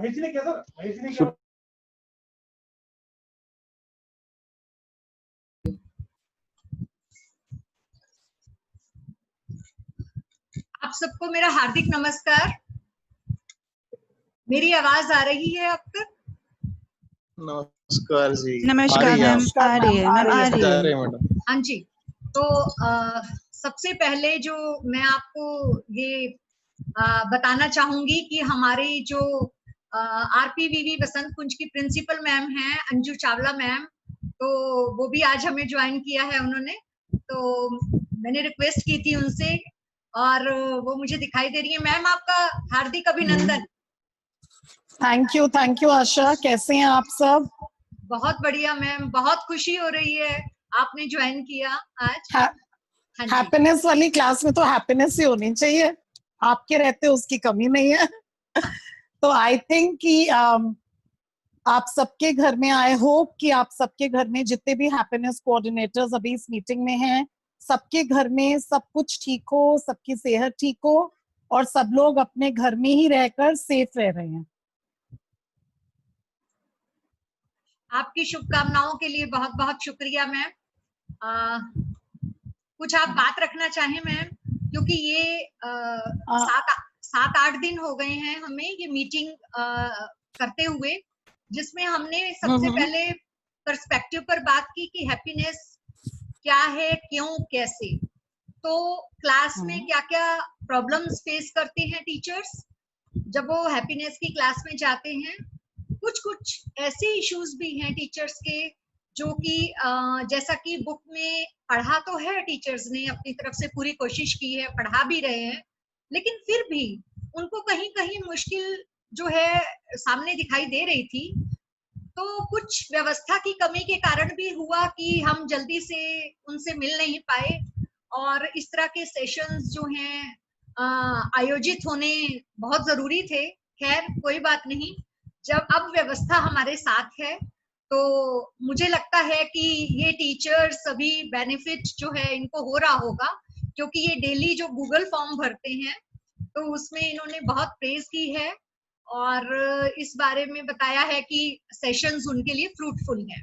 आप सबको मेरा हार्दिक नमस्कार। मेरी आवाज आ रही है अब तक? नमस्कार जी। नमस्कार मैम, आ रही है मैम, आ रही है मैडम। हाँ जी। तो सबसे पहले जो मैं आपको ये बताना चाहूंगी कि हमारी जो आरपीवीवी बसंत कुंज की प्रिंसिपल मैम हैं अंजू चावला मैम, तो वो भी आज हमें ज्वाइन किया है उन्होंने। तो मैंने रिक्वेस्ट की थी उनसे और वो मुझे दिखाई दे रही है। मैम आपका हार्दिक अभिनंदन। थैंक यू आशा, कैसे हैं आप सब? बहुत बढ़िया मैम, बहुत खुशी हो रही है आपने ज्वाइन किया आज। हैप्पीनेस वाली क्लास में तो हैप्पीनेस ही होनी चाहिए, आपके रहते उसकी कमी नहीं है। तो आई थिंक कि आप सबके घर में, आई होप कि आप सबके घर में जितने भी हैप्पीनेस कोऑर्डिनेटर्स अभी इस मीटिंग में हैं, सबके घर में सब कुछ ठीक हो, सबकी सेहत ठीक हो और सब लोग अपने घर में ही रहकर सेफ रह रहे हैं। आपकी शुभकामनाओं के लिए बहुत बहुत शुक्रिया मैम। कुछ आप बात रखना चाहें मैम, क्योंकि ये 7-8 दिन हो गए हैं हमें ये मीटिंग करते हुए, जिसमें हमने सबसे पहले पर्सपेक्टिव पर बात की कि हैप्पीनेस क्या है, क्यों, कैसे। तो क्लास में क्या क्या प्रॉब्लम्स फेस करते हैं टीचर्स जब वो हैप्पीनेस की क्लास में जाते हैं। कुछ ऐसे इश्यूज भी हैं टीचर्स के जो कि जैसा कि बुक में पढ़ा तो है, टीचर्स ने अपनी तरफ से पूरी कोशिश की है, पढ़ा भी रहे हैं, लेकिन फिर भी उनको कहीं कहीं मुश्किल जो है सामने दिखाई दे रही थी। तो कुछ व्यवस्था की कमी के कारण भी हुआ कि हम जल्दी से उनसे मिल नहीं पाए और इस तरह के सेशंस जो हैं आयोजित होने बहुत जरूरी थे। खैर कोई बात नहीं, जब अब व्यवस्था हमारे साथ है तो मुझे लगता है कि ये टीचर्स सभी बेनिफिट जो है इनको हो रहा होगा, क्योंकि ये डेली जो गूगल फॉर्म भरते हैं तो उसमें इन्होंने बहुत प्रेज की है और इस बारे में बताया है कि सेशंस उनके लिए फ्रूटफुल हैं।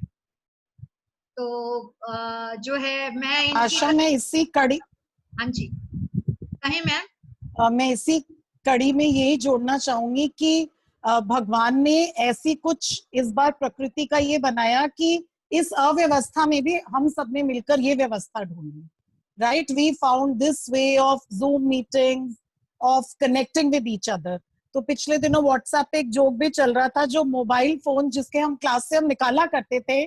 तो जो है मैं आशा, मैं इसी कड़ी, हाँ जी कहें मैम। मैं इसी कड़ी में यही जोड़ना चाहूंगी कि भगवान ने ऐसी कुछ इस बार प्रकृति का ये बनाया कि इस अव्यवस्था में भी हम सब ने मिलकर ये व्यवस्था ढूंढी। Right, we found this way of Zoom meetings, of connecting with each other. तो पिछले दिनों व्हाट्सएप पे एक जोक भी चल रहा था, जो मोबाइल फोन जिसके हम क्लास से हम निकाला करते थे,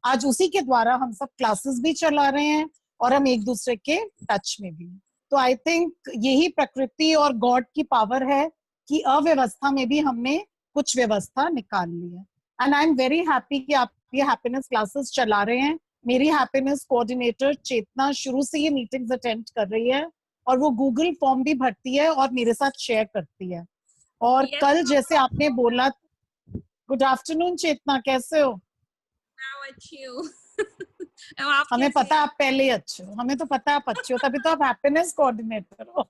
आज उसी के द्वारा हम सब क्लासेस भी चला रहे हैं और हम एक दूसरे के टच में भी। तो आई थिंक यही प्रकृति और गॉड की पावर है कि अव्यवस्था में भी हमने कुछ व्यवस्था निकाल ली है। And I am very happy कि आप ये हैप्पीनेस क्लासेस चला रहे हैं। मेरी हैप्पीनेस कोऑर्डिनेटर चेतना शुरू से ये मीटिंग्स अटेंड कर रही है और वो गूगल फॉर्म भी भरती है और मेरे साथ शेयर करती है। और कल जैसे आपने बोला, गुड आफ्टरनून चेतना, कैसे हो? हमें पता आप पहले अच्छे हो, हमें तो पता आप अच्छे हो, तभी तो आप हैप्पीनेस कोऑर्डिनेटर हो।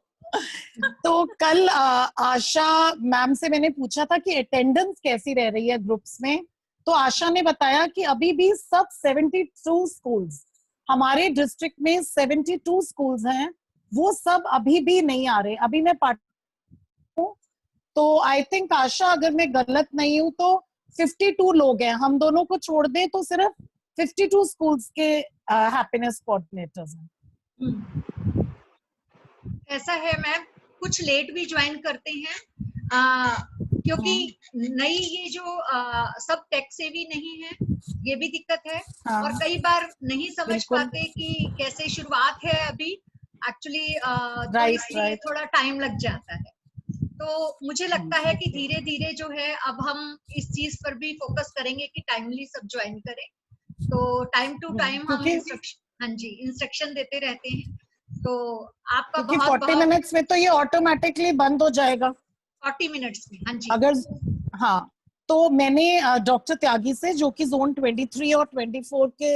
तो कल आशा मैम से मैंने पूछा था कि अटेंडेंस कैसी रह रही है ग्रुप्स में, तो आशा ने बताया कि अभी भी सब 72 स्कूल्स, हमारे डिस्ट्रिक्ट में 72 स्कूल्स हैं, वो सब अभी भी नहीं आ रहे। अभी मैं तो आई थिंक आशा, अगर मैं गलत नहीं हूं तो 52 लोग हैं, हम दोनों को छोड़ दें तो सिर्फ 52 स्कूल्स के हैप्पीनेस कोऑर्डिनेटर्स हैं। ऐसा है मैम, कुछ लेट भी ज्वाइन करते हैं क्योंकि नई ये जो सब टेक से भी नहीं है, ये भी दिक्कत है। और कई बार नहीं समझ पाते कि कैसे शुरुआत है अभी एक्चुअली, तो इसलिए थोड़ा टाइम लग जाता है। तो मुझे लगता है कि धीरे धीरे जो है अब हम इस चीज पर भी फोकस करेंगे कि टाइमली सब ज्वाइन करें। तो टाइम टू टाइम हम इंस्ट्रक्शन देते रहते हैं। तो आपका बहुत 40 मिनट्स में तो ये ऑटोमेटिकली बंद हो जाएगा। 40 मिनट्स में, हाँ जी। अगर हाँ, तो मैंने डॉक्टर त्यागी से, जो कि जोन 23 और 24 के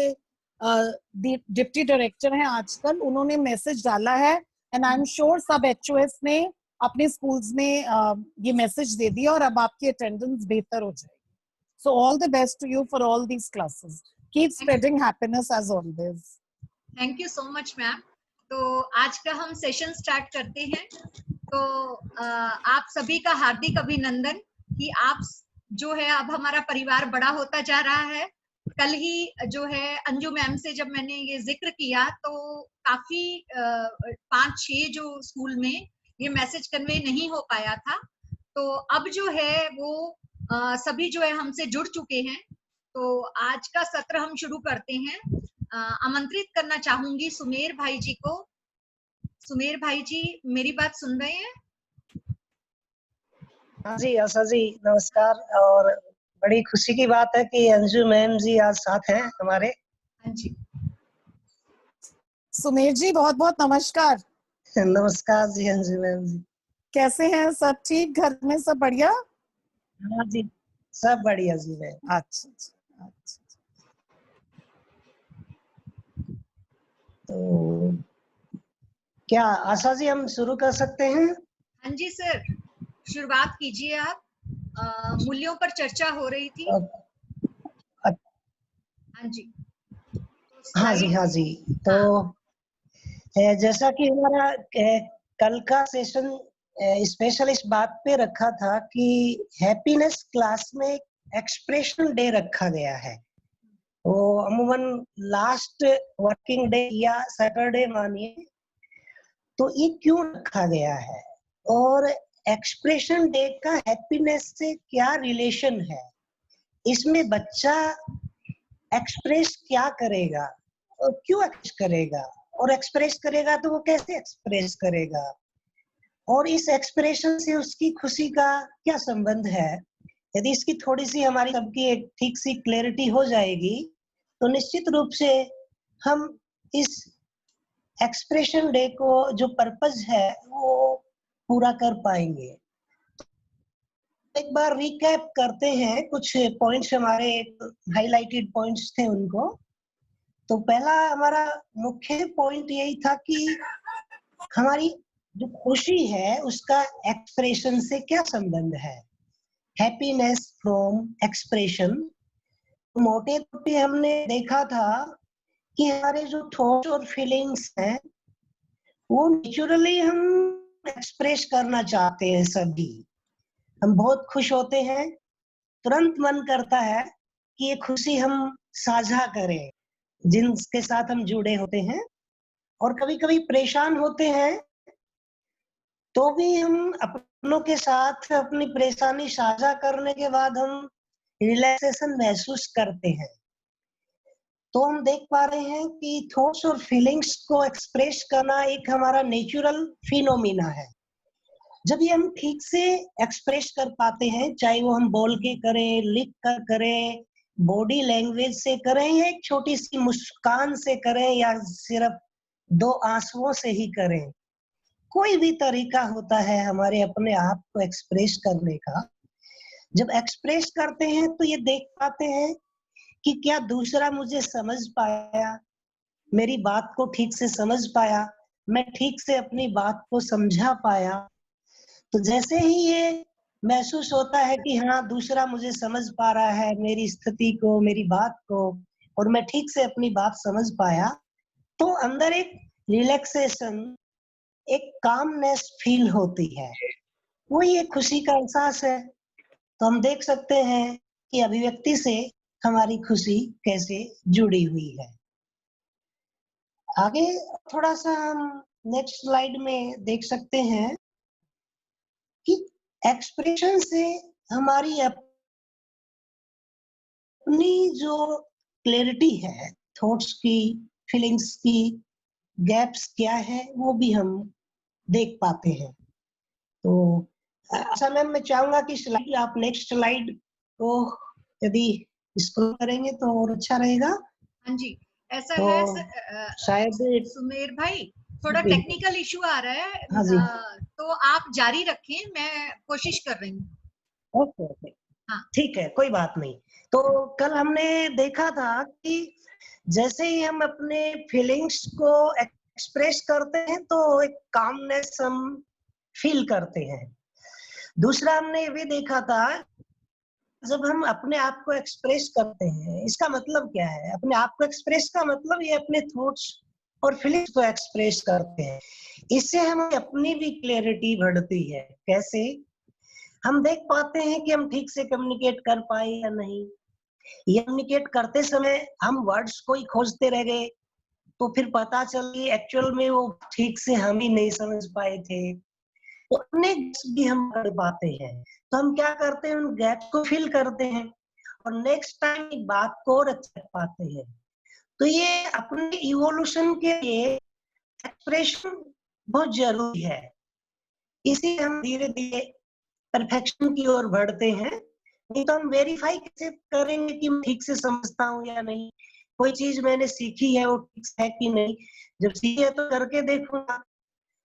डिप्टी डायरेक्टर हैं आजकल, उन्होंने मैसेज डाला है एंड आई एम श्योर सब HOS ने अपने स्कूल्स में ये मैसेज दे दिया और अब आपकी अटेंडेंस बेहतर हो जाएगी. So all the best to you for all these classes. Keep spreading happiness as always. Thank you so much ma'am. तो आज का हम सेशन स्टार्ट करते हैं. तो आप सभी का हार्दिक अभिनंदन कि आप जो है अब हमारा परिवार बड़ा होता जा रहा है. कल ही जो है अंजू मैम से जब मैंने ये जिक्र किया तो काफी 5-6 जो स्कूल में ये मैसेज कन्वे नहीं हो पाया था. तो अब जो है वो सभी जो है हमसे जुड़ चुके हैं. तो आज का सत्र हम शुरू करते हैं. आमंत्रित करना चाहूंगी सुमेर भाई जी को. सुमेर भाई जी मेरी बात सुन रहे हैं? हाँ जी आशा जी नमस्कार. और बड़ी खुशी की बात है कि अंजू मैम जी आज साथ हैं हमारे. हाँ जी सुमेर जी बहुत बहुत नमस्कार. नमस्कार जी अंजू मैम जी. कैसे हैं? सब ठीक? घर में सब बढ़िया? हाँ जी सब बढ़िया जी मैम. अच्छा. तो क्या आशा जी हम शुरू कर सकते हैं? हाँ जी सर, शुरुआत कीजिए आप. मूल्यों पर चर्चा हो रही थी. हाँ जी. हाँ जी. तो जैसा कि हमारा कल का सेशन स्पेशल इस बात पे रखा था कि हैप्पीनेस क्लास में एक्सप्रेशन डे रखा गया है. तो अमूमन लास्ट वर्किंग डे या सैटरडे मानिए. तो ये क्यों रखा गया है और एक्सप्रेशन डे का हैप्पीनेस से क्या रिलेशन है, इसमें बच्चा एक्सप्रेस क्या करेगा और क्यों एक्सप्रेस करेगा, और एक्सप्रेस करेगा तो वो कैसे एक्सप्रेस करेगा, और इस एक्सप्रेशन से उसकी खुशी का क्या संबंध है. यदि इसकी थोड़ी सी हमारी सबकी एक ठीक सी क्लैरिटी हो जाएगी तो निश्चित रूप से हम इस एक्सप्रेशन डे को जो पर्पस है वो पूरा कर पाएंगे. एक बार रिकैप करते हैं, कुछ पॉइंट्स हमारे हाइलाइटेड पॉइंट्स थे उनको. तो पहला हमारा मुख्य पॉइंट यही था कि हमारी जो खुशी है उसका एक्सप्रेशन से क्या संबंध है. Happiness from expression. मोटे तौर पे हमने देखा था कि हमारे जो थॉट्स और फीलिंग्स हैं वो नेचुरली हम एक्सप्रेस करना चाहते हैं सभी. हम बहुत खुश होते हैं, तुरंत मन करता है कि ये खुशी हम साझा करें जिनके साथ हम जुड़े होते हैं. और कभी कभी परेशान होते हैं तो भी हम अपनों के साथ अपनी परेशानी साझा करने के बाद हम रिलैक्सेशन महसूस करते हैं. तो हम देख पा रहे हैं कि थॉट्स और फीलिंग्स को एक्सप्रेस करना एक हमारा नेचुरल फिनोमिना है. जब ये हम ठीक से एक्सप्रेस कर पाते हैं, चाहे वो हम बोल के करें, लिख कर करें, बॉडी लैंग्वेज से करें, या एक छोटी सी मुस्कान से करें, या सिर्फ 2 आंसुओं से ही करें, कोई भी तरीका होता है हमारे अपने आप को एक्सप्रेस करने का. जब एक्सप्रेस करते हैं तो ये देख पाते हैं कि क्या दूसरा मुझे समझ पाया, मेरी बात को ठीक से समझ पाया, मैं ठीक से अपनी बात को समझा पाया. तो जैसे ही ये महसूस होता है कि हाँ दूसरा मुझे समझ पा रहा है मेरी स्थिति को, मेरी बात को, और मैं ठीक से अपनी बात समझ पाया, तो अंदर एक रिलैक्सेशन, एक कामनेस फील होती है. वही एक खुशी का एहसास है. तो हम देख सकते हैं कि अभिव्यक्ति से हमारी खुशी कैसे जुड़ी हुई है. आगे थोड़ा सा हम नेक्स्ट स्लाइड में देख सकते हैं कि एक्सप्रेशन से हमारी अपनी जो क्लैरिटी है, थॉट्स की, फीलिंग्स की गैप्स क्या है वो भी हम देख पाते हैं. तो अच्छा मैम मैं चाहूंगा कि स्लाइड आप नेक्स्ट स्लाइड को यदि स्क्रॉल करेंगे तो और अच्छा रहेगा. हाँ जी ऐसा तो है शायद सुमेर भाई थोड़ा टेक्निकल इशू आ रहा है. हाँ जी. तो आप जारी रखें, मैं कोशिश कर रही हूँ. ओके हाँ ठीक है, कोई बात नहीं. तो कल हमने देखा था कि जैसे ही हम अपने फीलिंग्स को एक्सप्रेस करते हैं तो एक कामनेस हम फील करते हैं। दूसरा हमने ये भी देखा था, जब हम अपने आप को एक्सप्रेस करते हैं, इसका मतलब क्या है? अपने आप को एक्सप्रेस का मतलब ये अपने थॉट्स और फीलिंग्स को एक्सप्रेस करते हैं। इससे हमें अपनी भी क्लैरिटी बढ़ती है। कैसे? हम देख पाते हैं कि हम ठीक से कम्युनिकेट कर पाए या नहीं। ये कम्युनिकेट करते समय हम वर्ड्स को ही खोजते रह गए, तो फिर पता चल कि एक्चुअल में वो ठीक से हम ही नहीं समझ पाए थे। तो अपने gaps भी हम कर पाते हैं। तो हम क्या करते हैं, उन गैप्स को फिल करते हैं और नेक्स्ट टाइम बात को और अच्छा कर पाते हैं। तो ये अपने इवोल्यूशन के लिए एक्सप्रेशन बहुत जरूरी है। इसी हम धीरे धीरे परफेक्शन की ओर बढ़ते हैं। नहीं तो हम वेरीफाई कैसे करेंगे कि मैं ठीक से समझता हूँ या नहीं? कोई चीज मैंने सीखी है वो ठीक से है कि नहीं? जब सीखी है तो करके देखूंगा,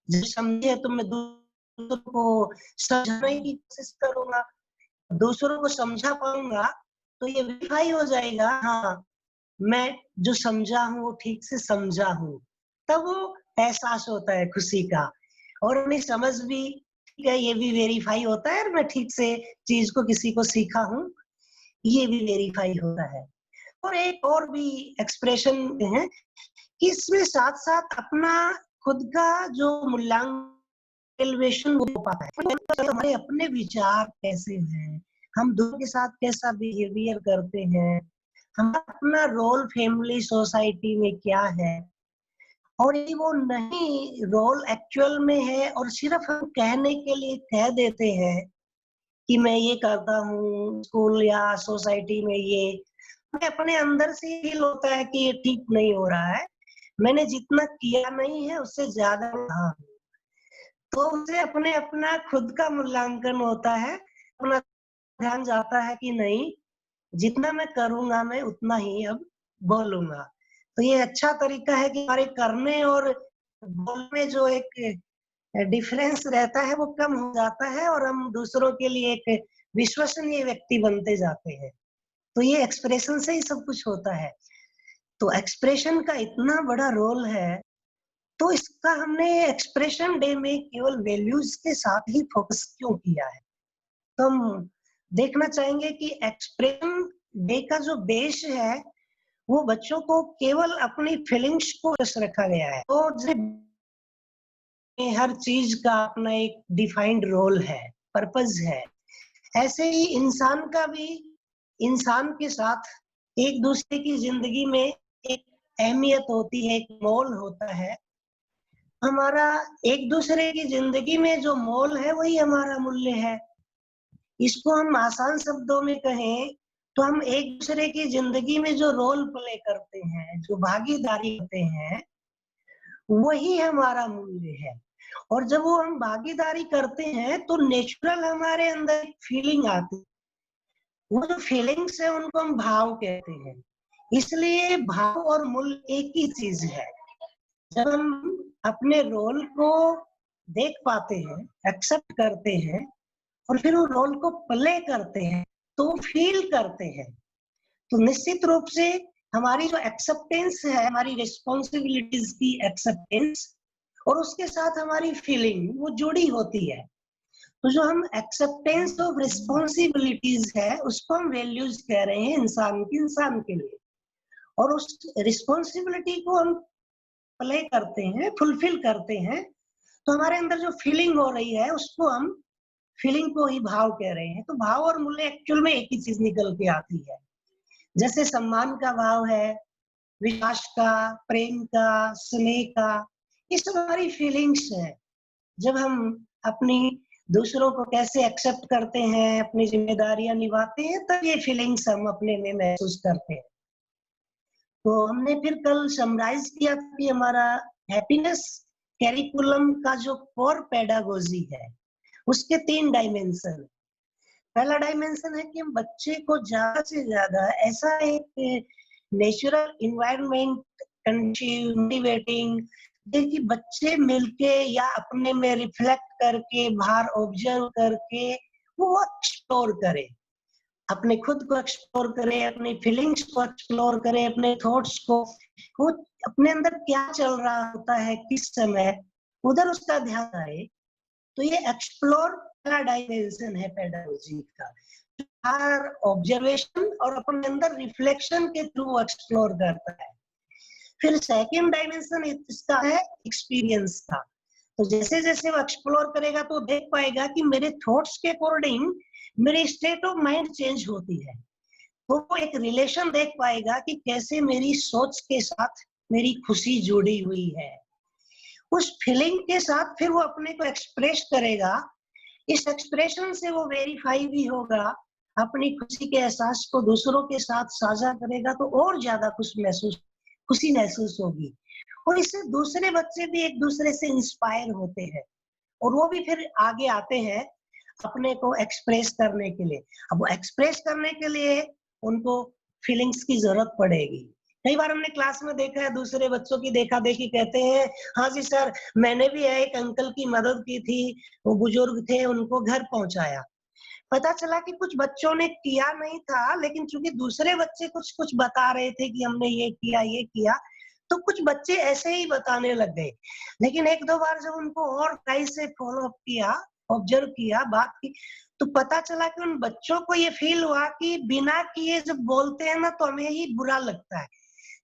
जब समझी है तो मैं दूसरों को समझाने की कोशिश करूंगा, दूसरों को समझा पाऊंगा तो ये वेरीफाई हो जाएगा, हाँ मैं जो समझा हूँ वो ठीक से समझा हूँ। तब वो एहसास होता है खुशी का, और अपनी समझ भी ठीक है, ये भी वेरीफाई होता है और मैं ठीक से चीज को किसी को सीखा हूँ, ये भी वेरीफाई होता है। और एक और भी एक्सप्रेशन है कि इसमें साथ साथ अपना खुद का जो मूल्यांकन एलिवेशन हो पाता है। हमारे अपने विचार कैसे हैं, हम दूसरों के साथ कैसा बिहेवियर करते हैं, हमारा अपना रोल फैमिली सोसाइटी में क्या है, और यदि वो नहीं रोल एक्चुअल में है और सिर्फ हम कहने के लिए कह देते हैं कि मैं ये करता हूँ स्कूल या सोसाइटी में, ये हमें अपने अंदर से फील होता है कि ये ठीक नहीं हो रहा है, मैंने जितना किया नहीं है उससे ज्यादा रहा हूँ। तो उसे अपने अपना खुद का मूल्यांकन होता है, अपना ध्यान जाता है कि नहीं, जितना मैं करूंगा मैं उतना ही अब बोलूंगा। तो ये अच्छा तरीका है कि हमारे करने और बोलने में जो एक डिफरेंस रहता है वो कम हो जाता है और हम दूसरों के लिए एक विश्वसनीय व्यक्ति बनते जाते हैं। तो ये एक्सप्रेशन से ही सब कुछ होता है। तो एक्सप्रेशन का इतना बड़ा रोल है, तो इसका हमने एक्सप्रेशन डे में केवल वैल्यूज के साथ ही फोकस क्यों किया है? तो हम देखना चाहेंगे कि एक्सप्रेशन डे का जो बेस है वो बच्चों को केवल अपनी फीलिंग्स को रखा गया है। तो हर चीज का अपना एक डिफाइंड रोल है, पर्पस है। ऐसे ही इंसान का भी इंसान के साथ एक दूसरे की जिंदगी में एक अहमियत होती है, एक मोल होता है। हमारा एक दूसरे की जिंदगी में जो मोल है वही हमारा मूल्य है। इसको हम आसान शब्दों में कहें तो हम एक दूसरे की जिंदगी में जो रोल प्ले करते हैं, जो भागीदारी करते हैं, वही हमारा मूल्य है। और जब वो हम भागीदारी करते हैं तो नेचुरल हमारे अंदर एक फीलिंग आती है, वो जो फीलिंग्स है उनको हम भाव कहते हैं। इसलिए भाव और मूल्य एक ही चीज है। जब हम अपने रोल को देख पाते हैं, एक्सेप्ट करते हैं और फिर वो रोल को प्ले करते हैं तो फील करते हैं, तो निश्चित रूप से हमारी जो एक्सेप्टेंस है, हमारी रिस्पॉन्सिबिलिटीज की एक्सेप्टेंस और उसके साथ हमारी फीलिंग वो जुड़ी होती है। तो जो हम एक्सेप्टेंस ऑफ रिस्पॉन्सिबिलिटीज है उसको हम वैल्यूज कह रहे हैं इंसान के लिए, और उस रिस्पॉन्सिबिलिटी को हम प्ले करते हैं, फुलफिल करते हैं, तो हमारे अंदर जो फीलिंग हो रही है उसको हम फीलिंग को ही भाव कह रहे हैं। तो भाव और मूल्य एक्चुअल में एक ही चीज निकल के आती है। जैसे सम्मान का भाव है, विश्वास का, प्रेम का, स्नेह का, ये सब हमारी फीलिंग्स है। जब हम अपनी दूसरों को कैसे एक्सेप्ट करते हैं, अपनी जिम्मेदारियां निभाते हैं, तब ये फीलिंग्स हम अपने में महसूस करते हैं। तो हमने फिर कल समराइज किया कि हमारा हैप्पीनेस कैरिकुलम का जो कोर पेडागोजी है उसके 3 डायमेंशन। पहला डायमेंशन है कि हम बच्चे को ज्यादा से ज्यादा ऐसा एक नेचुरल इन्वायरमेंट मोटिवेटिंग देखिए, बच्चे मिलके या अपने में रिफ्लेक्ट करके, बाहर ऑब्जर्व करके वो एक्सप्लोर करे, अपने खुद को एक्सप्लोर करे, अपनी फीलिंग्स को एक्सप्लोर करे, अपने थॉट्स को, वो अपने अंदर क्या चल रहा होता है किस समय, उधर उसका ध्यान आए। तो ये एक्सप्लोर पहला डायमेंशन है पेडागोजी का, हर ऑब्जर्वेशन और अपने अंदर रिफ्लेक्शन के थ्रू एक्सप्लोर करता है। फिर सेकंड डायमेंशन इसका है एक्सपीरियंस का। तो जैसे जैसे वो एक्सप्लोर करेगा तो देख पाएगा कि मेरे थॉट्स के अकॉर्डिंग मेरी स्टेट ऑफ माइंड चेंज होती है। तो वो एक रिलेशन देख पाएगा कि कैसे मेरी सोच के साथ मेरी खुशी जुड़ी हुई है। उस फीलिंग के साथ फिर वो अपने को एक्सप्रेस करेगा। इस एक्सप्रेशन से वो वेरीफाई भी होगा, अपनी खुशी के एहसास को दूसरों के साथ साझा करेगा तो और ज्यादा खुशी महसूस होगी। और इससे दूसरे बच्चे भी एक दूसरे से इंस्पायर होते हैं और वो भी फिर आगे आते हैं अपने को एक्सप्रेस करने के लिए। अब वो एक्सप्रेस करने के लिए उनको फीलिंग्स की जरूरत पड़ेगी। कई बार हमने क्लास में देखा है दूसरे बच्चों की देखा देखी कहते हैं, हाँ जी सर मैंने भी एक अंकल की मदद की थी, वो बुजुर्ग थे उनको घर पहुंचाया। पता चला कि कुछ बच्चों ने किया नहीं था, लेकिन चूंकि दूसरे बच्चे कुछ कुछ बता रहे थे कि हमने ये किया, तो कुछ बच्चे ऐसे ही बताने लग गए। लेकिन एक दो बार जब उनको और टाइम से फॉलो अप किया, ऑब्जर्व किया, बात की, तो पता चला कि उन बच्चों को ये फील हुआ कि बिना किए जब बोलते हैं ना तो हमें ही बुरा लगता है।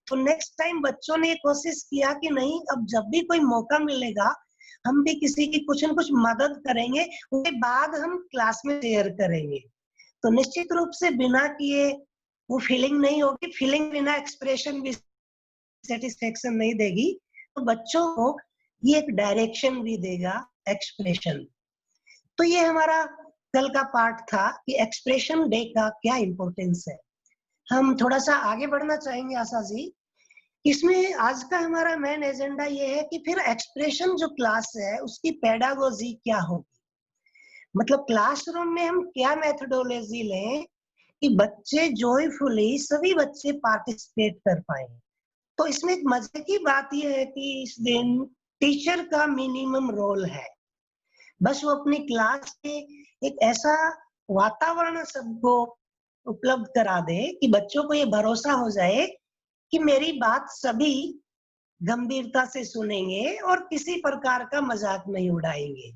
तो नेक्स्ट टाइम बच्चों ने कोशिश किया कि नहीं, अब जब भी कोई मौका मिलेगा हम भी किसी की कुछ न कुछ मदद करेंगे, उसके बाद हम क्लास में शेयर करेंगे। तो निश्चित रूप से बिना किए वो फीलिंग नहीं होगी, फीलिंग बिना एक्सप्रेशन भी सेटिस्फेक्शन नहीं देगी। तो बच्चों को ये एक डायरेक्शन भी देगा एक्सप्रेशन। तो ये हमारा कल का पार्ट था कि एक्सप्रेशन डे का क्या इंपॉर्टेंस है। हम थोड़ा सा आगे बढ़ना चाहेंगे आशा जी। इसमें आज का हमारा मेन एजेंडा ये है कि फिर एक्सप्रेशन जो क्लास है उसकी पेडागोजी क्या होगी, मतलब क्लासरूम में हम क्या मेथोडोलॉजी लें कि बच्चे जॉयफुली सभी बच्चे पार्टिसिपेट कर पाए। तो इसमें एक मजे की बात यह है कि इस दिन टीचर का मिनिमम रोल है, बस वो अपनी क्लास में एक ऐसा वातावरण सबको उपलब्ध करा दे कि बच्चों को ये भरोसा हो जाए कि मेरी बात सभी गंभीरता से सुनेंगे और किसी प्रकार का मजाक नहीं उड़ाएंगे।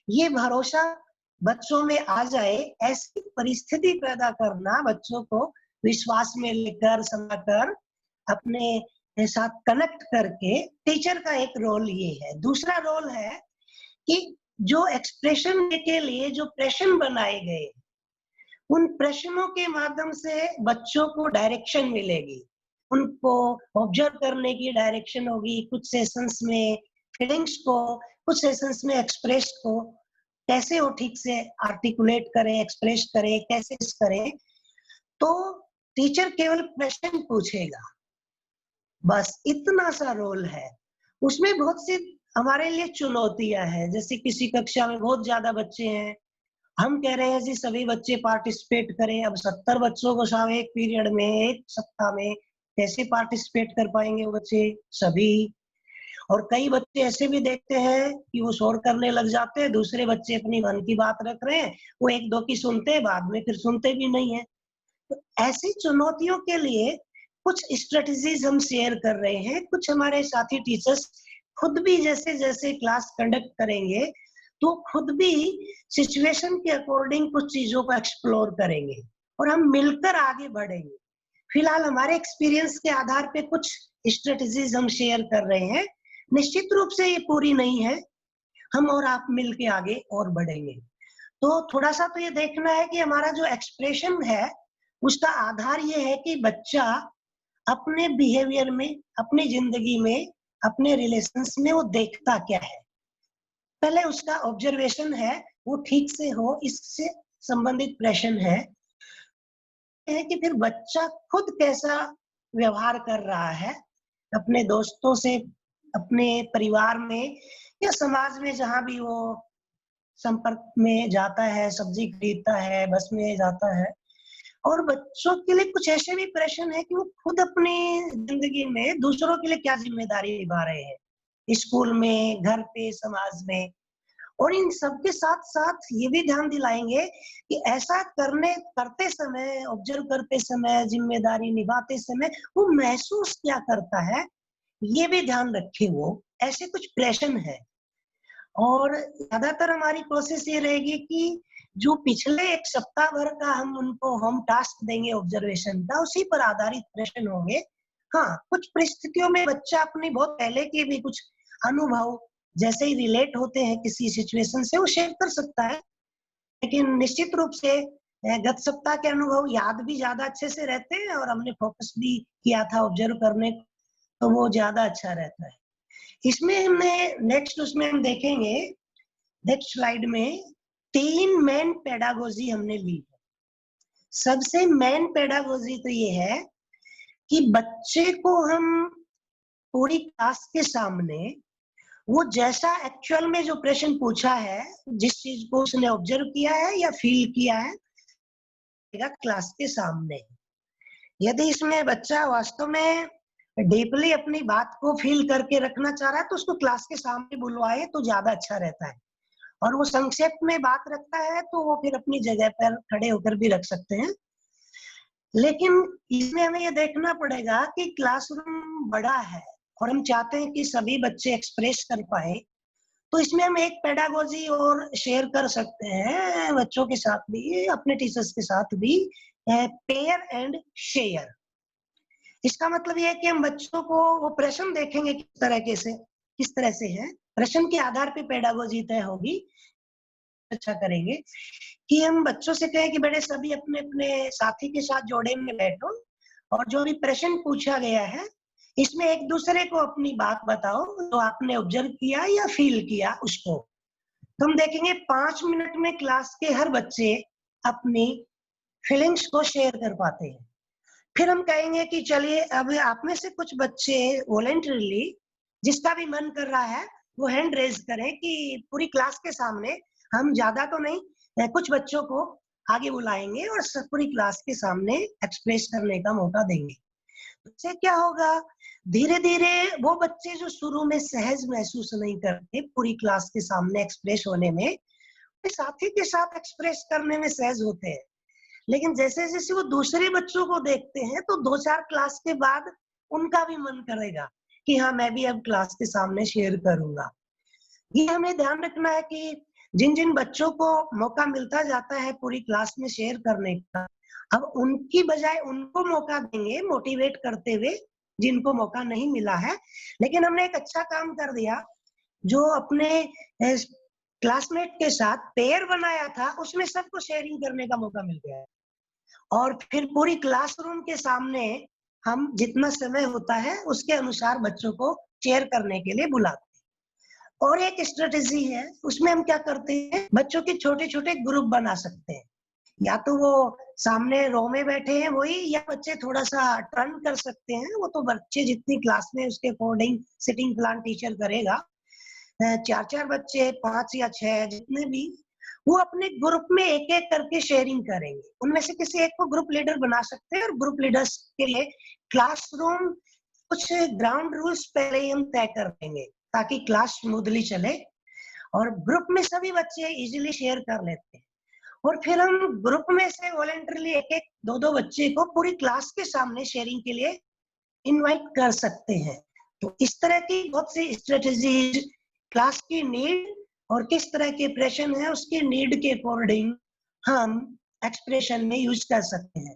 ये भरोसा बच्चों में आ जाए, ऐसी परिस्थिति पैदा करना, बच्चों को विश्वास में लेकर समाकर अपने साथ कनेक्ट करके, टीचर का एक रोल ये है। दूसरा रोल है कि जो एक्सप्रेशन के लिए जो प्रश्न बनाए गए, उन प्रश्नों के माध्यम से बच्चों को डायरेक्शन मिलेगी, उनको ऑब्जर्व करने की डायरेक्शन होगी। कुछ सेशंस में फीलिंग्स को, कुछ सेशंस में एक्सप्रेस को कैसे वो ठीक से आर्टिकुलेट करें, एक्सप्रेस करें, कैसे करें। तो टीचर केवल प्रश्न पूछेगा, बस इतना सा रोल है। उसमें बहुत सी हमारे लिए चुनौतियां हैं, जैसे किसी कक्षा में बहुत ज्यादा बच्चे हैं, हम कह रहे हैं जी सभी बच्चे पार्टिसिपेट करें। अब 70 बच्चों को साहब एक पीरियड में, एक सप्ताह में कैसे पार्टिसिपेट कर पाएंगे वो बच्चे सभी। और कई बच्चे ऐसे भी देखते हैं कि वो शोर करने लग जाते हैं, दूसरे बच्चे अपनी मन की बात रख रहे हैं, वो एक दो की सुनते हैं, बाद में फिर सुनते भी नहीं है। तो ऐसी चुनौतियों के लिए कुछ स्ट्रेटजीज हम शेयर कर रहे हैं। कुछ हमारे साथी टीचर्स खुद भी जैसे जैसे क्लास कंडक्ट करेंगे तो खुद भी सिचुएशन के अकॉर्डिंग कुछ चीजों को एक्सप्लोर करेंगे और हम मिलकर आगे बढ़ेंगे। फिलहाल हमारे एक्सपीरियंस के आधार पे कुछ स्ट्रेटजीज हम शेयर कर रहे हैं। निश्चित रूप से ये पूरी नहीं है, हम और आप मिलके आगे और बढ़ेंगे। तो थोड़ा सा तो ये देखना है कि हमारा जो एक्सप्रेशन है उसका आधार ये है कि बच्चा अपने बिहेवियर में, अपनी जिंदगी में, अपने रिलेशंस में वो देखता क्या है। पहले उसका ऑब्जर्वेशन है वो ठीक से हो, इससे संबंधित प्रश्न है कि फिर बच्चा खुद कैसा व्यवहार कर रहा है अपने दोस्तों से, अपने परिवार में या समाज में, जहां भी वो संपर्क में जाता है, सब्जी खरीदता है, बस में जाता है। और बच्चों के लिए कुछ ऐसे भी प्रश्न है कि वो खुद अपनी जिंदगी में दूसरों के लिए क्या जिम्मेदारी निभा रहे हैं, स्कूल में, घर पे, समाज में। और इन सबके साथ साथ ये भी ध्यान दिलाएंगे कि ऐसा करते समय, ऑब्जर्व करते समय, जिम्मेदारी निभाते समय वो महसूस क्या करता है, ये भी ध्यान रखे वो। ऐसे कुछ प्रश्न है। और ज्यादातर हमारी कोशिश ये रहेगी कि जो पिछले एक सप्ताह भर का हम उनको होम टास्क देंगे ऑब्जर्वेशन का, उसी पर आधारित प्रश्न होंगे। हाँ, कुछ परिस्थितियों में बच्चा अपनी बहुत पहले के भी कुछ अनुभव जैसे ही रिलेट होते हैं किसी सिचुएशन से, वो शेयर कर सकता है। लेकिन निश्चित रूप से गत सप्ताह के अनुभव याद भी ज्यादा अच्छे से रहते हैं और हमने फोकस भी किया था ऑब्जर्व करने को, तो वो ज्यादा अच्छा रहता है। इसमें हमने नेक्स्ट उसमें हम देखेंगे नेक्स्ट स्लाइड में 3 मेन पेडागोजी हमने ली है। सबसे मेन पेडागोजी तो ये है कि बच्चे को हम पूरी क्लास के सामने वो जैसा एक्चुअल में जो प्रश्न पूछा है, जिस चीज को उसने ऑब्जर्व किया है या फील किया है, क्लास के सामने। यदि इसमें बच्चा वास्तव में डीपली अपनी बात को फील करके रखना चाह रहा है तो उसको क्लास के सामने बुलवाए तो ज्यादा अच्छा रहता है। और वो संक्षेप में बात रखता है तो वो फिर अपनी जगह पर खड़े होकर भी रख सकते हैं। लेकिन इसमें हमें ये देखना पड़ेगा कि क्लासरूम बड़ा है और हम चाहते हैं कि सभी बच्चे एक्सप्रेस कर पाए, तो इसमें हम एक पेडागोजी और शेयर कर सकते हैं बच्चों के साथ भी, अपने टीचर्स के साथ भी, पेयर एंड शेयर। इसका मतलब ये है कि हम बच्चों को वो प्रश्न देखेंगे किस तरह से है, प्रश्न के आधार पे पेडागोजी तय होगी। अच्छा करेंगे कि हम बच्चों से कहें कि बेटे सभी अपने अपने साथी के साथ जोड़े में बैठो और जो भी प्रश्न पूछा गया है इसमें एक दूसरे को अपनी बात बताओ, जो आपने ऑब्जर्व किया या फील किया उसको। तो हम देखेंगे 5 मिनट में क्लास के हर बच्चे अपनी फीलिंग्स को शेयर कर पाते हैं। फिर हम कहेंगे कि चलिए अब आप में से कुछ बच्चे वॉलंटरीली, जिसका भी मन कर रहा है वो हैंड रेज करें कि पूरी क्लास के सामने, हम ज्यादा तो नहीं, कुछ बच्चों को आगे बुलाएंगे और पूरी क्लास के सामने एक्सप्रेस करने का मौका देंगे। इससे क्या होगा, धीरे धीरे वो बच्चे जो शुरू में सहज महसूस नहीं करते पूरी क्लास के सामने एक्सप्रेस होने में, साथी के साथ एक्सप्रेस करने में सहज होते हैं। लेकिन जैसे जैसे वो दूसरे बच्चों को देखते हैं तो 2-4 क्लास के बाद उनका भी मन करेगा कि हाँ मैं भी अब क्लास के सामने शेयर करूंगा। ये हमें ध्यान रखना है कि जिन जिन बच्चों को मौका मिलता जाता है पूरी क्लास में शेयर करने का, अब उनकी बजाय उनको मौका देंगे मोटिवेट करते हुए जिनको मौका नहीं मिला है। लेकिन हमने एक अच्छा काम कर दिया, जो अपने क्लासमेट के साथ पेयर बनाया था उसमें सबको शेयरिंग करने का मौका मिल गया है। और फिर पूरी क्लासरूम के सामने हम जितना समय होता है उसके अनुसार बच्चों को शेयर करने के लिए बुलाते हैं। और एक स्ट्रेटेजी है, उसमें हम क्या करते हैं, बच्चों के छोटे छोटे ग्रुप बना सकते हैं। या तो वो सामने रो में बैठे हैं वही, या बच्चे थोड़ा सा टर्न कर सकते हैं, वो तो बच्चे जितनी क्लास में उसके अकॉर्डिंग सिटिंग प्लान टीचर करेगा। 4-4 बच्चे, 5 या 6 जितने भी, वो अपने ग्रुप में एक एक करके शेयरिंग करेंगे। उनमें से किसी एक को ग्रुप लीडर बना सकते हैं और ग्रुप लीडर्स के लिए क्लासरूम कुछ ग्राउंड रूल्स पहले ही हम तय कर देंगे ताकि क्लास स्मूथली चले और ग्रुप में सभी बच्चे इजीली शेयर कर लेते हैं। और फिर हम ग्रुप में से वॉलंटरीली एक एक 2-2 बच्चे को पूरी क्लास के सामने शेयरिंग के लिए इनवाइट कर सकते हैं। तो इस तरह की बहुत सी स्ट्रेटेजी क्लास की नीड और किस तरह के प्रश्न है उसकी नीड के अकॉर्डिंग हम एक्सप्रेशन में यूज कर सकते हैं।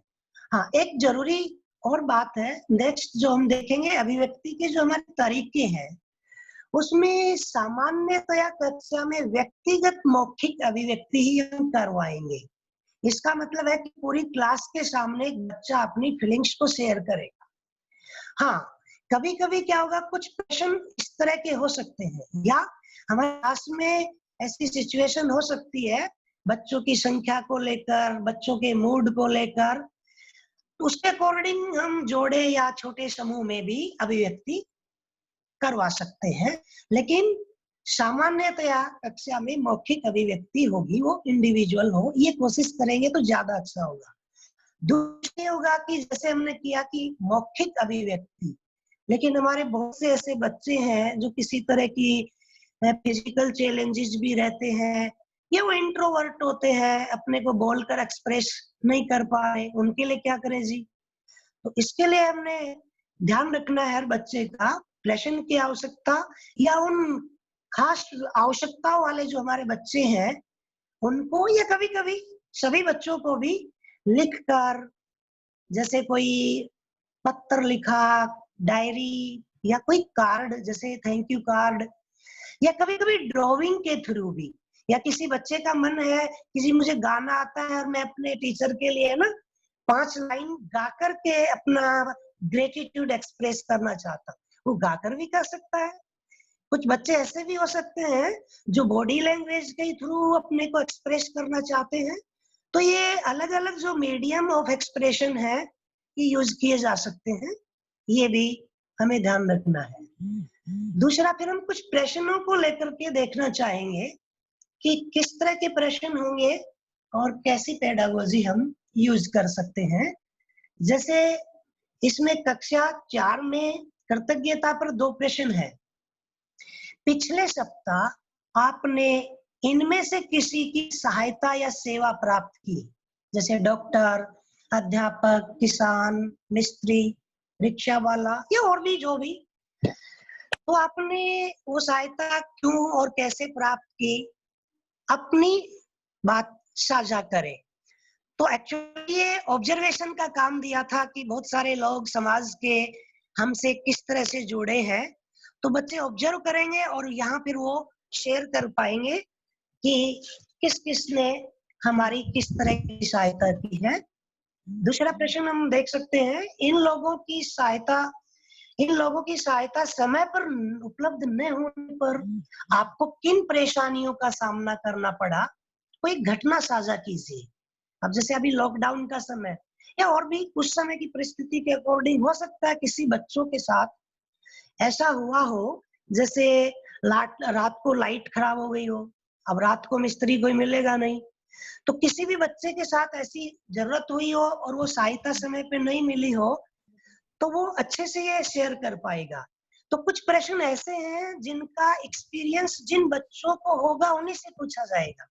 हाँ, एक जरूरी और बात है, नेक्स्ट जो हम देखेंगे अभिव्यक्ति के जो हमारे तरीके हैं उसमें सामान्यतया कक्षा में व्यक्तिगत मौखिक अभिव्यक्ति ही हम करवाएंगे। इसका मतलब है कि पूरी क्लास के सामने एक बच्चा अपनी फीलिंग्स को शेयर करेगा। हाँ, कभी कभी क्या होगा, कुछ प्रश्न इस तरह के हो सकते हैं या हमारे क्लास में ऐसी सिचुएशन हो सकती है बच्चों की संख्या को लेकर, बच्चों के मूड को लेकर, उसके अकॉर्डिंग हम जोड़े या छोटे समूह में भी अभिव्यक्ति करवा सकते हैं। लेकिन सामान्यतया कक्षा में मौखिक अभिव्यक्ति होगी, वो इंडिविजुअल हो, ये कोशिश करेंगे तो ज्यादा अच्छा होगा। दूसरी होगा कि जैसे हमने किया कि मौखिक अभिव्यक्ति, लेकिन हमारे बहुत से ऐसे बच्चे हैं जो किसी तरह की फिजिकल चैलेंजेस भी रहते हैं या वो इंट्रोवर्ट होते हैं, अपने को बोलकर एक्सप्रेस नहीं कर पा रहे, उनके लिए क्या करें जी? तो इसके लिए हमने ध्यान रखना है हर बच्चे का प्रश्न की आवश्यकता या उन खास आवश्यकताओं वाले जो हमारे बच्चे हैं उनको, या कभी कभी सभी बच्चों को भी लिखकर, जैसे कोई पत्र लिखा, डायरी, या कोई कार्ड जैसे थैंक यू कार्ड, या कभी कभी ड्राइंग के थ्रू भी, या किसी बच्चे का मन है किसी मुझे गाना आता है और मैं अपने टीचर के लिए ना 5 लाइन गा करके अपना ग्रेटिट्यूड एक्सप्रेस करना चाहता, वो गाकर भी कर सकता है। कुछ बच्चे ऐसे भी हो सकते हैं जो बॉडी लैंग्वेज के थ्रू अपने को एक्सप्रेस करना चाहते हैं। तो ये अलग अलग जो मीडियम ऑफ एक्सप्रेशन है ये यूज किए जा सकते हैं, ये भी हमें ध्यान रखना है। दूसरा, फिर हम कुछ प्रश्नों को लेकर के देखना चाहेंगे कि किस तरह के प्रश्न होंगे और कैसी पेडागोजी हम यूज कर सकते हैं। जैसे इसमें कक्षा 4 में कृतज्ञता पर 2 प्रश्न है। पिछले सप्ताह आपने इनमें से किसी की सहायता या सेवा प्राप्त की, जैसे डॉक्टर, अध्यापक, किसान, मिस्त्री, रिक्शा वाला, या और भी जो भी, तो आपने वो सहायता क्यों और कैसे प्राप्त की, अपनी बात साझा करें। तो एक्चुअली ये ऑब्जर्वेशन का काम दिया था कि बहुत सारे लोग समाज के हमसे किस तरह से जुड़े हैं, तो बच्चे ऑब्जर्व करेंगे और यहाँ फिर वो शेयर कर पाएंगे कि किस किस ने हमारी किस तरह की सहायता की है। दूसरा प्रश्न हम देख सकते हैं, इन लोगों की सहायता समय पर उपलब्ध न होने पर आपको किन परेशानियों का सामना करना पड़ा, कोई घटना साझा कीजिए। अब जैसे अभी लॉकडाउन का समय, या और भी उस समय की परिस्थिति के अकॉर्डिंग हो सकता है किसी बच्चों के साथ ऐसा हुआ हो, जैसे रात को लाइट खराब हो गई हो, अब रात को मिस्त्री कोई मिलेगा नहीं, तो किसी भी बच्चे के साथ ऐसी जरूरत हुई हो और वो सहायता समय पे नहीं मिली हो, तो वो अच्छे से ये शेयर कर पाएगा। तो कुछ प्रश्न ऐसे हैं जिनका एक्सपीरियंस जिन बच्चों को होगा उन्हीं से पूछा जाएगा।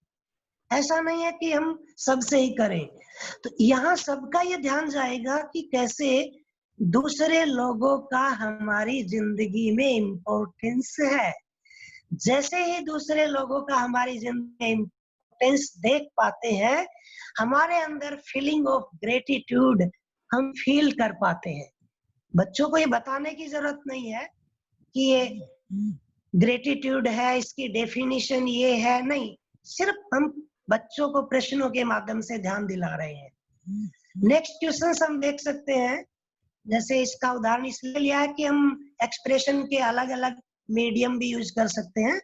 ऐसा नहीं है कि हम सबसे ही करें। तो यहाँ सबका ये ध्यान जाएगा कि कैसे दूसरे लोगों का हमारी जिंदगी में इम्पोर्टेंस है। जैसे ही दूसरे लोगों का हमारी जिंदगी में इम्पोर्टेंस देख पाते हैं, हमारे अंदर फीलिंग ऑफ ग्रेटिट्यूड हम फील कर पाते हैं। बच्चों को ये बताने की जरूरत नहीं है कि ये ग्रेटिट्यूड है, इसकी डेफिनेशन ये है, नहीं, सिर्फ हम बच्चों को प्रश्नों के माध्यम से ध्यान दिला रहे हैं। नेक्स्ट क्वेश्चन हम देख सकते हैं, जैसे इसका उदाहरण इसलिए लिया है कि हम एक्सप्रेशन के अलग अलग मीडियम भी यूज कर सकते हैं।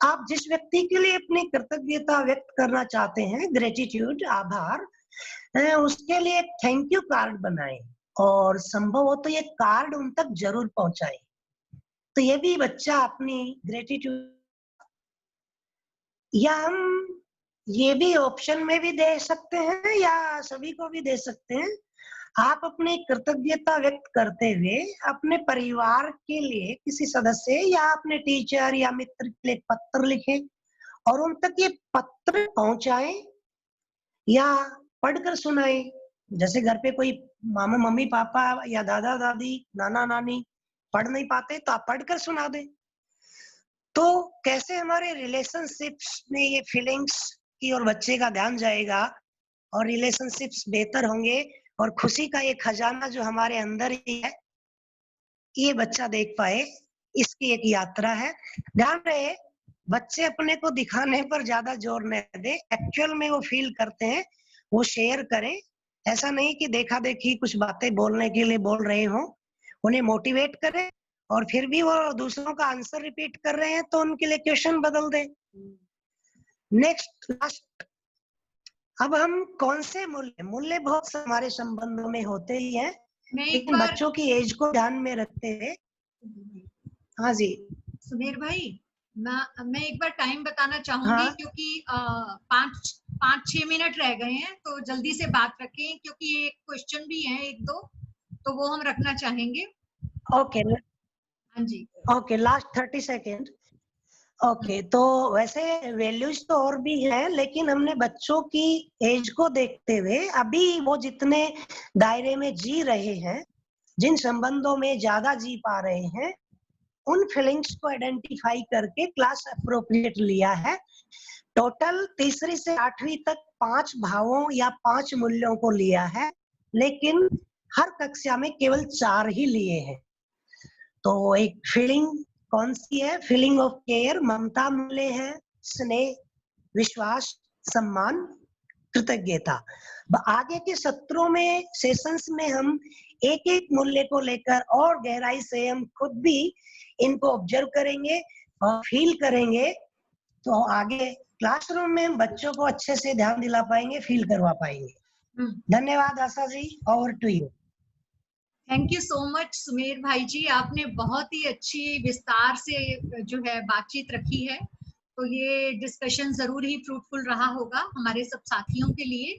आप जिस व्यक्ति के लिए अपनी कृतज्ञता व्यक्त करना चाहते हैं, ग्रेटिट्यूड, आभार, उसके लिए एक थैंक यू कार्ड बनाएं और संभव हो तो ये कार्ड उन तक जरूर पहुंचाएं। तो ये भी बच्चा अपनी ग्रेटिट्यूड, या हम ये भी ऑप्शन में भी दे सकते हैं या सभी को भी दे सकते हैं। आप अपनी कृतज्ञता व्यक्त करते हुए अपने परिवार के लिए किसी सदस्य या अपने टीचर या मित्र के लिए पत्र लिखें और उन तक ये पत्र पहुंचाएं या पढ़कर सुनाएं। जैसे घर पे कोई मामा मम्मी पापा या दादा दादी नाना नानी पढ़ नहीं पाते तो आप पढ़कर सुना दें। तो कैसे हमारे रिलेशनशिप्स में ये फीलिंग्स की और बच्चे का ध्यान जाएगा और रिलेशनशिप्स बेहतर होंगे और खुशी का ये खजाना जो हमारे अंदर ही है ये बच्चा देख पाए, इसकी एक यात्रा है। ध्यान रहे बच्चे अपने को दिखाने पर ज्यादा जोर न दे, एक्चुअल में वो फील करते हैं वो शेयर करें। ऐसा नहीं कि देखा देखी कुछ बातें बोलने के लिए बोल रहे हो, उन्हें मोटिवेट करें और फिर भी वो दूसरों का आंसर रिपीट कर रहे हैं तो उनके लिए क्वेश्चन बदल दें। नेक्स्ट, लास्ट, अब हम कौन से मूल्य बहुत हमारे संबंधों में होते ही हैं, लेकिन बच्चों की एज को ध्यान में रखते हुए। हाँ जी सुधीर भाई, मैं एक बार टाइम बताना चाहूंगी। हाँ? क्योंकि 5-6 मिनट रह गए हैं तो जल्दी से बात रखें, क्योंकि एक क्वेश्चन भी है 1-2 तो वो हम रखना चाहेंगे। ओके हाँ जी, ओके, लास्ट 30 सेकेंड। ओके, तो वैसे वैल्यूज तो और भी है, लेकिन हमने बच्चों की एज को देखते हुए अभी वो जितने दायरे में जी रहे हैं, जिन संबंधों में ज्यादा जी पा रहे हैं, उन फीलिंग्स को आइडेंटिफाई करके क्लास अप्रोप्रिएट लिया है। टोटल तीसरी से 8वीं तक 5 भावों या 5 मूल्यों को लिया है, लेकिन हर कक्षा में केवल 4 ही लिए हैं। तो एक फीलिंग कौन सी है? फीलिंग ऑफ केयर, ममता मूल्य है, स्नेह, विश्वास, सम्मान, कृतज्ञता। आगे के सत्रों में, सेशंस में हम एक एक मूल्य को लेकर और गहराई से हम खुद भी इनको ऑब्जर्व करेंगे और फील करेंगे, तो आगे क्लासरूम में बच्चों को अच्छे से ध्यान दिला पाएंगे, फील करवा पाएंगे। धन्यवाद Asha ji, over to you. Thank you so much Sumer भाई जी, आपने बहुत ही अच्छी विस्तार से जो है बातचीत रखी है, तो ये डिस्कशन जरूर ही फ्रूटफुल रहा होगा हमारे सब साथियों के लिए।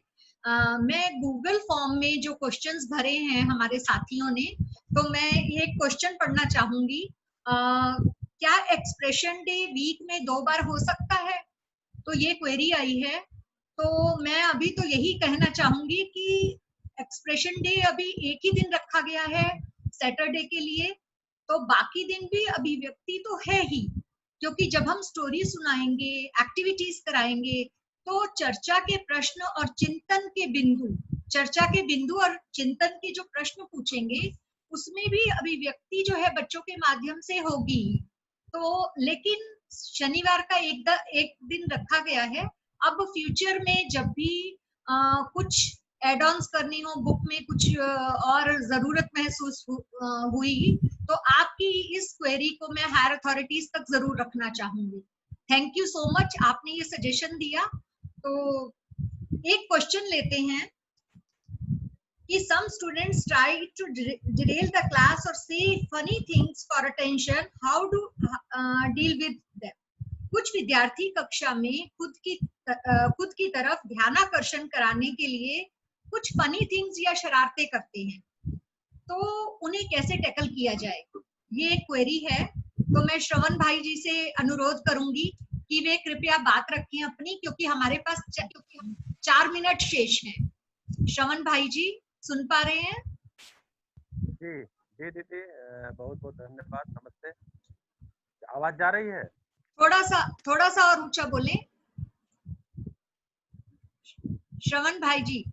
मैं गूगल फॉर्म में जो क्वेश्चंस भरे हैं हमारे साथियों ने, तो मैं ये क्वेश्चन पढ़ना चाहूंगी। क्या एक्सप्रेशन डे वीक में 2 बार हो सकता है? तो ये क्वेरी आई है। तो मैं अभी तो यही कहना चाहूंगी कि एक्सप्रेशन डे अभी एक ही दिन रखा गया है सैटरडे के लिए, तो बाकी दिन भी अभिव्यक्ति तो है ही, क्योंकि जब हम स्टोरी सुनाएंगे, एक्टिविटीज कराएंगे, तो चर्चा के प्रश्न और चिंतन के बिंदु और चिंतन के जो प्रश्न पूछेंगे, उसमें भी अभिव्यक्ति जो है बच्चों के माध्यम से होगी। तो लेकिन शनिवार का एक दिन रखा गया है। अब फ्यूचर में जब भी कुछ एड ऑन्स करनी हो, बुक में कुछ और जरूरत महसूस हुई, तो आपकी इस क्वेरी को मैं हायर अथॉरिटीज तक जरूर रखना चाहूंगी। थैंक यू सो मच, आपने ये सजेशन दिया। तो एक क्वेश्चन लेते हैं कि some students try to derail the class or say funny things for attention. How do deal with them? कुछ विद्यार्थी कक्षा में खुद की तरफ ध्यानाकर्षण कराने के लिए कुछ फनी थिंग्स या शरारतें करते हैं, तो उन्हें कैसे टैकल किया जाए? ये एक क्वेरी है। तो मैं श्रवण भाई जी से अनुरोध करूंगी कि वे कृपया बात रखें अपनी, क्योंकि हमारे पास 4 मिनट शेष हैं। श्रवण भाई जी, सुन पा रहे हैं? जी जी दीदी, बहुत बहुत धन्यवाद। नमस्ते, आवाज जा रही है? थोड़ा सा और ऊंचा बोलें श्रवण भाई जी।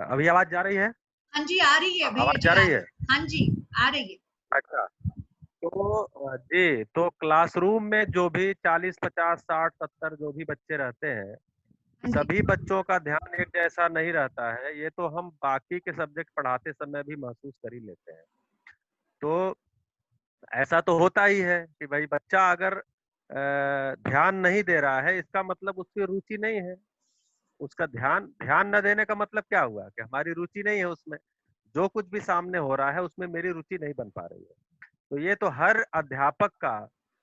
अभी आवाज जा रही है? हाँ जी, आ रही है भैया। आवाज जा रही है? हाँ जी, आ रही है। अच्छा, तो जी, तो क्लासरूम में जो भी 40, 50, 60, 70 जो भी बच्चे रहते हैं, सभी बच्चों का ध्यान एक जैसा नहीं रहता है। ये तो हम बाकी के सब्जेक्ट पढ़ाते समय भी महसूस कर ही लेते हैं। तो ऐसा तो होता ही है कि भाई बच्चा अगर ध्यान नहीं दे रहा है, इसका मतलब उसकी रुचि नहीं है। उसका ध्यान न देने का मतलब क्या हुआ कि हमारी रुचि नहीं है उसमें, जो कुछ भी सामने हो रहा है उसमें मेरी रुचि नहीं बन पा रही है। तो ये तो हर अध्यापक का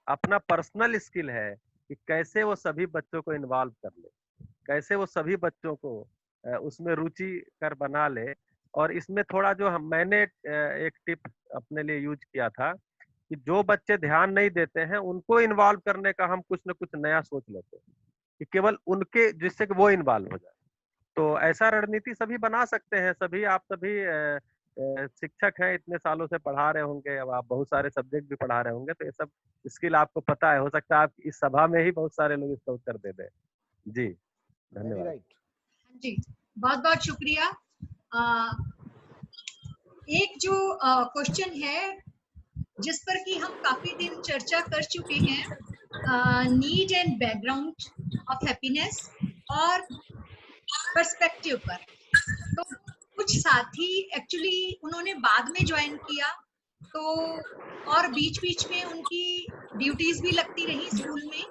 अपना पर्सनल स्किल है कि कैसे वो सभी बच्चों को इन्वॉल्व कर ले, कैसे वो सभी बच्चों को उसमें रुचि कर बना ले। और इसमें थोड़ा जो मैंने एक टिप अपने लिए यूज किया था कि जो बच्चे ध्यान नहीं देते हैं उनको इन्वॉल्व करने का हम कुछ न कुछ नया सोच लेते हैं कि केवल उनके, जिससे कि वो इन्वॉल्व हो जाए। तो ऐसा रणनीति सभी बना सकते हैं। आप सभी शिक्षक हैं, इतने सालों से पढ़ा रहे होंगे, अब आप बहुत सारे सब्जेक्ट भी पढ़ा रहे होंगे, तो ये सब स्किल आपको पता है। हो सकता है आप इस सभा में ही बहुत सारे लोग इसका उत्तर दे दें। जी धन्यवाद। जी बहुत बहुत शुक्रिया। एक जो क्वेश्चन है जिस पर कि हम काफी दिन चर्चा कर चुके हैं, need and background of happiness और पर्सपेक्टिव पर, तो कुछ साथी एक्चुअली उन्होंने बाद में ज्वाइन किया, तो और बीच में उनकी ड्यूटीज भी लगती रही स्कूल में,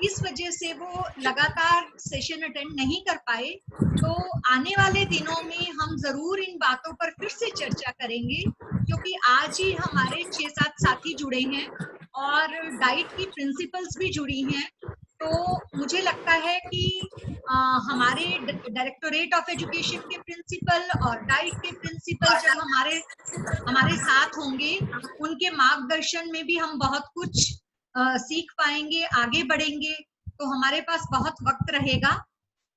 इस वजह से वो लगातार सेशन अटेंड नहीं कर पाए। तो आने वाले दिनों में हम जरूर इन बातों पर फिर से चर्चा करेंगे, क्योंकि आज ही हमारे 6-7 साथी जुड़े हैं और डाइट की प्रिंसिपल्स भी जुड़ी हैं। तो मुझे लगता है कि हमारे डायरेक्टोरेट ऑफ एजुकेशन के प्रिंसिपल और डाइट के प्रिंसिपल जब हमारे साथ होंगे, उनके मार्गदर्शन में भी हम बहुत कुछ सीख पाएंगे, आगे बढ़ेंगे, तो हमारे पास बहुत वक्त रहेगा।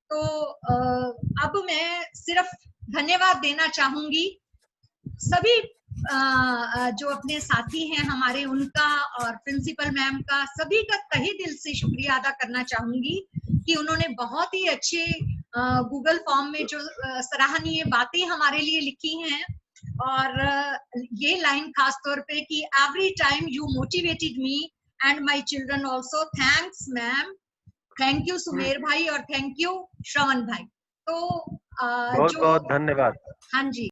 तो अब मैं सिर्फ धन्यवाद देना चाहूंगी सभी जो अपने साथी हैं हमारे, उनका और प्रिंसिपल मैम का, सभी का तहे दिल से शुक्रिया अदा करना चाहूंगी कि उन्होंने बहुत ही अच्छे गूगल फॉर्म में जो सराहनीय बातें हमारे लिए लिखी हैं, और ये लाइन खास तौर पे कि every time you motivated me and my children also. Thanks ma'am, thank you Sumer भाई और थैंक यू श्रवण भाई। तो बहुत बहुत धन्यवाद। हाँ जी।